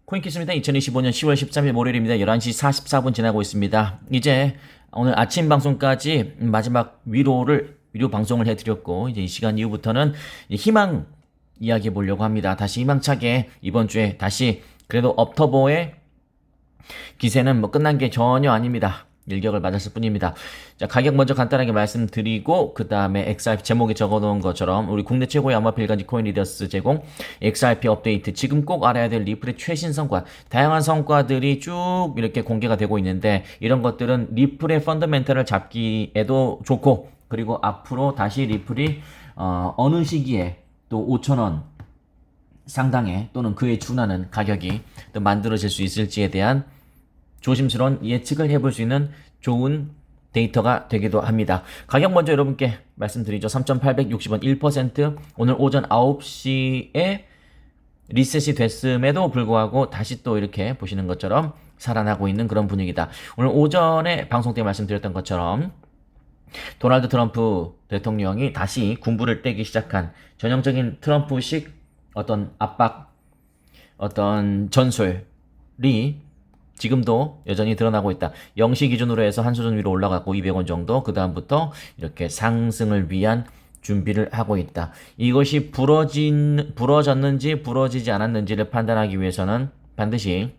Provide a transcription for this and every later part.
코인키스입니다. 2025년 10월 13일 월요일입니다. 11시 44분 지나고 있습니다. 이제 오늘 아침 방송까지 마지막 위로 방송을 해드렸고, 이제 이 시간 이후부터는 희망 이야기해 보려고 합니다. 다시 희망차게 이번 주에 다시 그래도 업터보의 기세는 뭐 끝난 게 전혀 아닙니다. 일격을 맞았을 뿐입니다. 자, 가격 먼저 간단하게 말씀드리고 그 다음에 XRP 제목에 적어놓은 것처럼 우리 국내 최고의 암호화폐 일간지 코인 리더스 제공 XRP 업데이트, 지금 꼭 알아야 될 리플의 최신 성과, 다양한 성과들이 쭉 이렇게 공개가 되고 있는데, 이런 것들은 리플의 펀더멘탈을 잡기에도 좋고, 그리고 앞으로 다시 리플이 어느 시기에 또 5,000원 상당의 또는 그에 준하는 가격이 또 만들어질 수 있을지에 대한 조심스러운 예측을 해볼 수 있는 좋은 데이터가 되기도 합니다. 가격 먼저 여러분께 말씀드리죠. 3,860원 1%, 오늘 오전 9시에 리셋이 됐음에도 불구하고 다시 또 이렇게 보시는 것처럼 살아나고 있는 그런 분위기다. 오늘 오전에 방송 때 말씀드렸던 것처럼 도널드 트럼프 대통령이 다시 군부를 떼기 시작한 전형적인 트럼프식 어떤 압박, 어떤 전술이 지금도 여전히 드러나고 있다. 0시 기준으로 해서 한 수준 위로 올라갔고 200원 정도, 그 다음부터 이렇게 상승을 위한 준비를 하고 있다. 이것이 부러졌는지 부러지지 않았는지를 판단하기 위해서는 반드시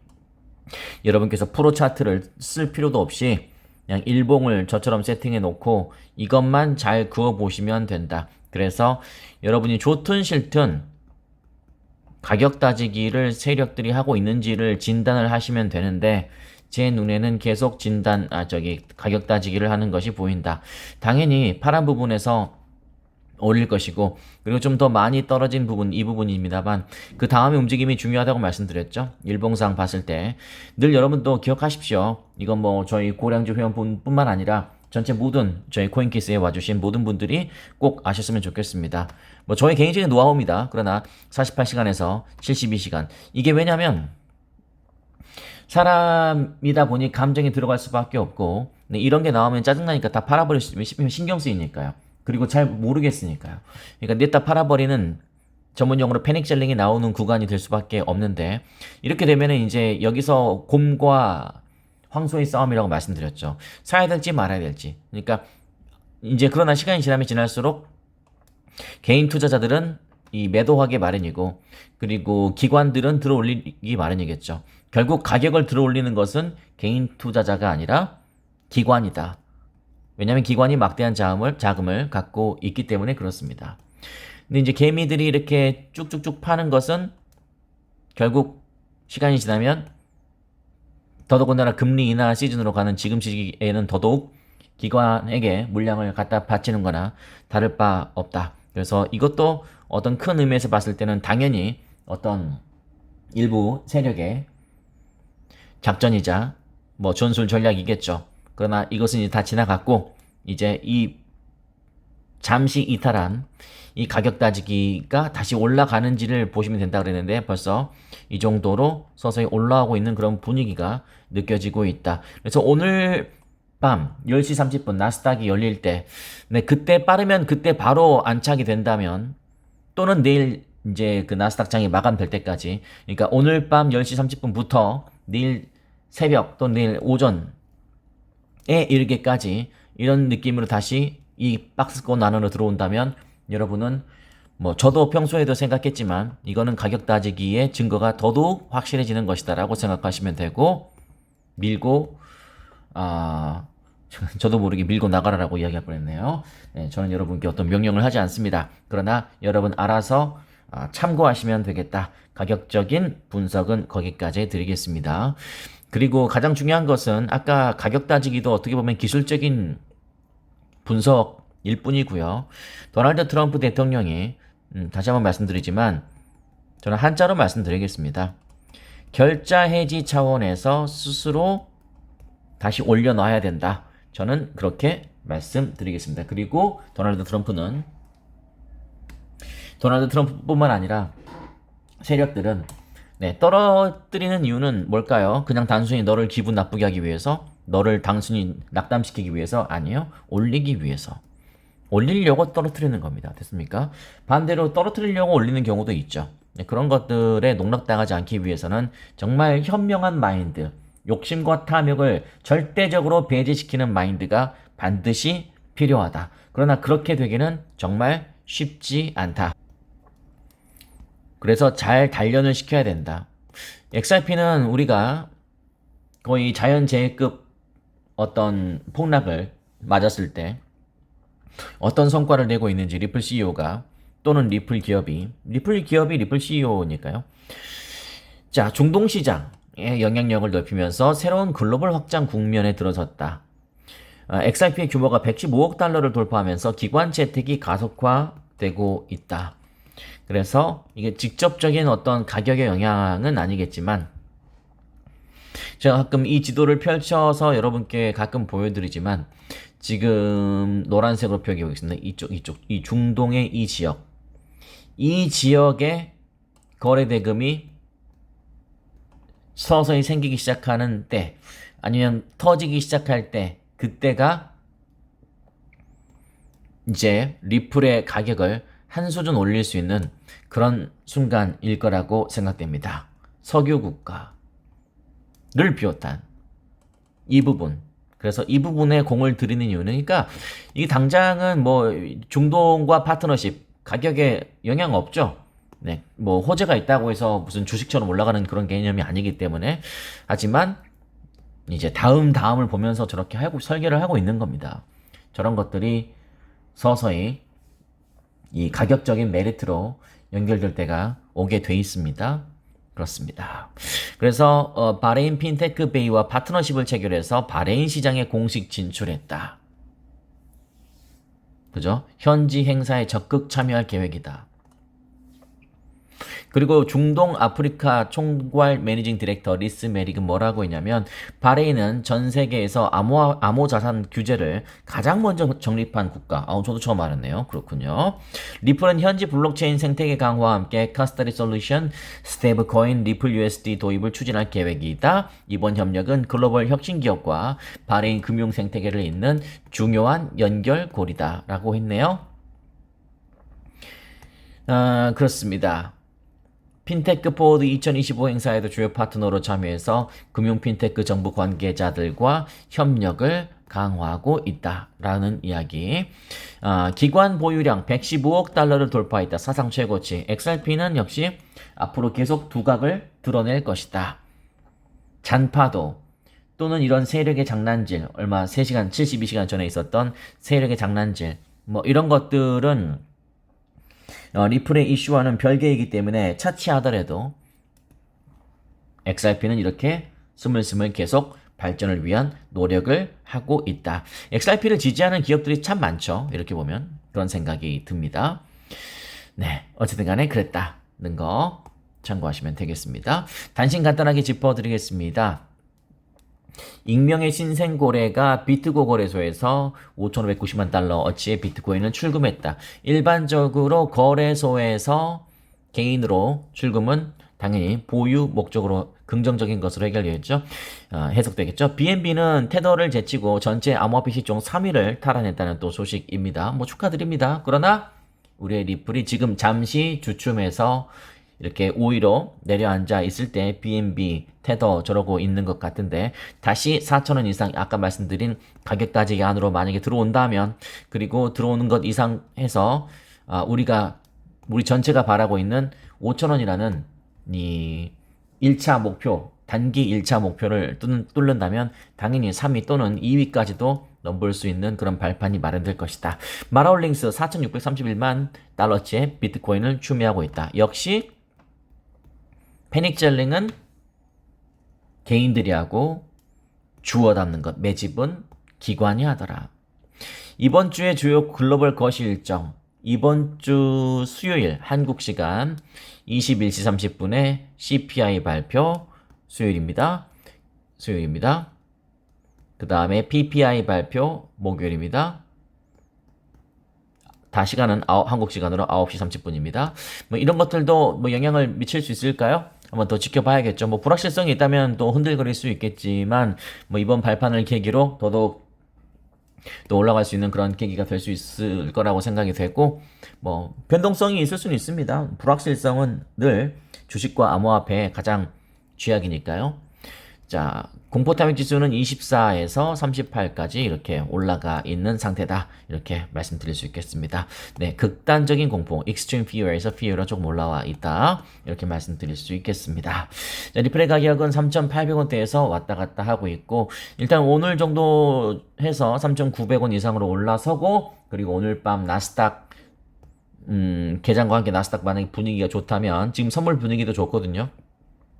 여러분께서 프로 차트를 쓸 필요도 없이 그냥 일봉을 저처럼 세팅해 놓고 이것만 잘 그어 보시면 된다. 그래서 여러분이 좋든 싫든 가격 따지기를 세력들이 하고 있는지를 진단을 하시면 되는데, 제 눈에는 계속 가격 따지기를 하는 것이 보인다. 당연히 파란 부분에서 올릴 것이고, 그리고 좀 더 많이 떨어진 부분, 이 부분입니다만, 그 다음의 움직임이 중요하다고 말씀드렸죠. 일봉상 봤을 때. 늘 여러분도 기억하십시오. 이건 뭐 저희 고량주 회원뿐만 아니라 전체 모든 저희 코인키스에 와주신 모든 분들이 꼭 아셨으면 좋겠습니다. 뭐 저의 개인적인 노하우입니다. 그러나 48시간에서 72시간. 이게 왜냐면 사람이다 보니 감정이 들어갈 수밖에 없고, 이런 게 나오면 짜증나니까 다 팔아버릴 수 있으면 신경 쓰이니까요. 그리고 잘 모르겠으니까요. 그러니까 냈다 팔아버리는, 전문용어로 패닉셀링이 나오는 구간이 될 수밖에 없는데, 이렇게 되면은 이제 여기서 곰과 황소의 싸움이라고 말씀드렸죠. 사야 될지 말아야 될지. 그러니까 이제 그러나 시간이 지나면 지날수록 개인 투자자들은 이 매도하기 마련이고, 그리고 기관들은 들어올리기 마련이겠죠. 결국 가격을 들어올리는 것은 개인 투자자가 아니라 기관이다. 왜냐하면 기관이 막대한 자금을 갖고 있기 때문에 그렇습니다. 근데 이제 개미들이 이렇게 쭉쭉쭉 파는 것은 결국 시간이 지나면, 더더군다나 금리 인하 시즌으로 가는 지금 시기에는 더더욱 기관에게 물량을 갖다 바치는 거나 다를 바 없다. 그래서 이것도 어떤 큰 의미에서 봤을 때는 당연히 어떤 일부 세력의 작전이자 뭐 전술 전략이겠죠. 그러나 이것은 이제 다 지나갔고, 이제 이 잠시 이탈한 이 가격 따지기가 다시 올라가는지를 보시면 된다 그랬는데, 벌써 이 정도로 서서히 올라가고 있는 그런 분위기가 느껴지고 있다. 그래서 오늘 밤 10시 30분 나스닥이 열릴 때, 그때 빠르면 그때 바로 안착이 된다면, 또는 내일 이제 그 나스닥 장이 마감될 때까지, 그러니까 오늘 밤 10시 30분부터 내일 새벽 또 내일 오전에 이르기까지 이런 느낌으로 다시 이 박스권 안으로 들어온다면, 여러분은 뭐 저도 평소에도 생각했지만 이거는 가격 따지기의 증거가 더더욱 확실해지는 것이다 라고 생각하시면 되고, 밀고 저도 모르게 밀고 나가라라고 이야기할 뻔했네요. 네, 저는 여러분께 어떤 명령을 하지 않습니다. 그러나 여러분 알아서 참고하시면 되겠다. 가격적인 분석은 거기까지 드리겠습니다. 그리고 가장 중요한 것은 아까 가격 따지기도 어떻게 보면 기술적인 분석일 뿐이고요. 도널드 트럼프 대통령이 다시 한번 말씀드리지만, 저는 한자로 말씀드리겠습니다. 결자 해지 차원에서 스스로 다시 올려놔야 된다. 저는 그렇게 말씀드리겠습니다. 그리고 도널드 트럼프뿐만 아니라 세력들은 떨어뜨리는 이유는 뭘까요? 그냥 단순히 너를 기분 나쁘게 하기 위해서, 너를 단순히 낙담시키기 위해서? 아니요. 올리기 위해서. 올리려고 떨어뜨리는 겁니다. 됐습니까? 반대로 떨어뜨리려고 올리는 경우도 있죠. 네, 그런 것들에 농락당하지 않기 위해서는 정말 현명한 마인드, 욕심과 탐욕을 절대적으로 배제시키는 마인드가 반드시 필요하다. 그러나 그렇게 되기는 정말 쉽지 않다. 그래서 잘 단련을 시켜야 된다. XRP는 우리가 거의 자연재해급 어떤 폭락을 맞았을 때 어떤 성과를 내고 있는지 리플 CEO가 또는 리플 기업이 리플 CEO니까요. 자, 중동 시장의 영향력을 넓히면서 새로운 글로벌 확장 국면에 들어섰다. XRP의 규모가 115억 달러를 돌파하면서 기관 채택이 가속화되고 있다. 그래서 이게 직접적인 어떤 가격의 영향은 아니겠지만 제가 가끔 이 지도를 펼쳐서 여러분께 가끔 보여드리지만 지금 노란색으로 표기하고 있습니다. 이 중동의 이 지역. 이 지역의 거래 대금이 서서히 생기기 시작하는 때, 아니면 터지기 시작할 때, 그때가 이제 리플의 가격을 한 수준 올릴 수 있는 그런 순간일 거라고 생각됩니다. 석유 국가를 비롯한 이 부분. 그래서 이 부분에 공을 들이는 이유는, 그러니까 이게 당장은 뭐 중동과 파트너십 가격에 영향 없죠. 네, 뭐 호재가 있다고 해서 무슨 주식처럼 올라가는 그런 개념이 아니기 때문에. 하지만 이제 다음을 보면서 저렇게 설계를 하고 있는 겁니다. 저런 것들이 서서히 이 가격적인 메리트로 연결될 때가 오게 돼 있습니다. 그렇습니다. 그래서 바레인 핀테크 베이와 파트너십을 체결해서 바레인 시장에 공식 진출했다. 그죠? 현지 행사에 적극 참여할 계획이다. 그리고 중동 아프리카 총괄 매니징 디렉터 리스 메릭은 뭐라고 했냐면, 바레인은 전 세계에서 암호 자산 규제를 가장 먼저 정립한 국가. 저도 처음 알았네요. 그렇군요. 리플은 현지 블록체인 생태계 강화와 함께 카스타리 솔루션, 스테이블 코인, 리플 USD 도입을 추진할 계획이다. 이번 협력은 글로벌 혁신 기업과 바레인 금융 생태계를 잇는 중요한 연결고리다. 라고 했네요. 그렇습니다. 핀테크 포워드 2025 행사에도 주요 파트너로 참여해서 금융 핀테크 정부 관계자들과 협력을 강화하고 있다라는 이야기. 기관 보유량 115억 달러를 돌파했다. 사상 최고치. XRP는 역시 앞으로 계속 두각을 드러낼 것이다. 잔파도 또는 이런 세력의 장난질, 얼마 3시간, 72시간 전에 있었던 세력의 장난질, 뭐 이런 것들은 리플의 이슈와는 별개이기 때문에 차치하더라도 XRP는 이렇게 스물스물 계속 발전을 위한 노력을 하고 있다. XRP를 지지하는 기업들이 참 많죠. 이렇게 보면 그런 생각이 듭니다. 네, 어쨌든 간에 그랬다는 거 참고하시면 되겠습니다. 단신 간단하게 짚어드리겠습니다. 익명의 신생고래가 비트고 거래소에서 5,590만 달러 어치의 비트코인을 출금했다. 일반적으로 거래소에서 개인으로 출금은 당연히 보유 목적으로 긍정적인 것으로 해결되겠죠. 해석되겠죠. BNB는 테더를 제치고 전체 암호화폐 시총 3위를 탈환했다는 또 소식입니다. 뭐 축하드립니다. 그러나 우리의 리플이 지금 잠시 주춤해서 이렇게 5위로 내려앉아 있을 때 BNB, 테더 저러고 있는 것 같은데, 다시 4,000원 이상 아까 말씀드린 가격까지 안으로 만약에 들어온다면, 그리고 들어오는 것 이상 해서 우리 전체가 바라고 있는 5,000원이라는 이 1차 목표, 단기 1차 목표를 뚫는다면 당연히 3위 또는 2위까지도 넘볼 수 있는 그런 발판이 마련될 것이다. 마라홀링스 4,631만 달러치의 비트코인을 추미하고 있다. 역시 패닉젤링은 개인들이 하고 주워 담는 것, 매집은 기관이 하더라. 이번 주의 주요 글로벌 거시 일정, 이번 주 수요일 한국 시간 21시 30분에 CPI 발표 수요일입니다. 그 다음에 PPI 발표 목요일입니다. 다 시간은 한국 시간으로 9시 30분입니다. 뭐 이런 것들도 뭐 영향을 미칠 수 있을까요? 한번 더 지켜봐야겠죠. 뭐 불확실성이 있다면 또 흔들거릴 수 있겠지만, 뭐 이번 발판을 계기로 더더욱 또 올라갈 수 있는 그런 계기가 될 수 있을 거라고 생각이 되고, 뭐 변동성이 있을 수는 있습니다. 불확실성은 늘 주식과 암호화폐의 가장 쥐약이니까요. 자, 공포타임 지수는 24에서 38까지 이렇게 올라가 있는 상태다. 이렇게 말씀드릴 수 있겠습니다. 네, 극단적인 공포, extreme fear에서 fear가 조금 올라와 있다. 이렇게 말씀드릴 수 있겠습니다. 자, 리플의 가격은 3,800원대에서 왔다 갔다 하고 있고, 일단 오늘 정도 해서 3,900원 이상으로 올라서고, 그리고 오늘 밤 나스닥 개장과 함께 나스닥 만약에 분위기가 좋다면, 지금 선물 분위기도 좋거든요.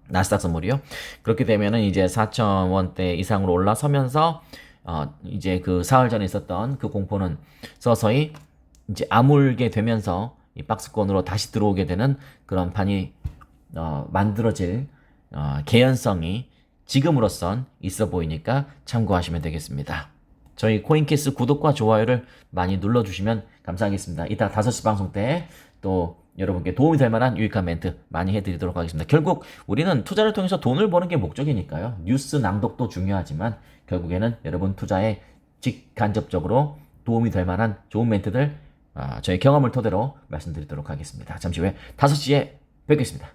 나스닥 선물이요. 그렇게 되면은 이제 4,000원대 이상으로 올라서면서 이제 그 사흘 전에 있었던 그 공포는 서서히 이제 아물게 되면서 이 박스권으로 다시 들어오게 되는 그런 판이 만들어질 개연성이 지금으로선 있어 보이니까 참고하시면 되겠습니다. 저희 코인캐스 구독과 좋아요를 많이 눌러주시면 감사하겠습니다. 이따 5시 방송 때 또 여러분께 도움이 될 만한 유익한 멘트 많이 해드리도록 하겠습니다. 결국 우리는 투자를 통해서 돈을 버는 게 목적이니까요. 뉴스 낭독도 중요하지만 결국에는 여러분 투자에 직간접적으로 도움이 될 만한 좋은 멘트들 저희 경험을 토대로 말씀드리도록 하겠습니다. 잠시 후에 5시에 뵙겠습니다.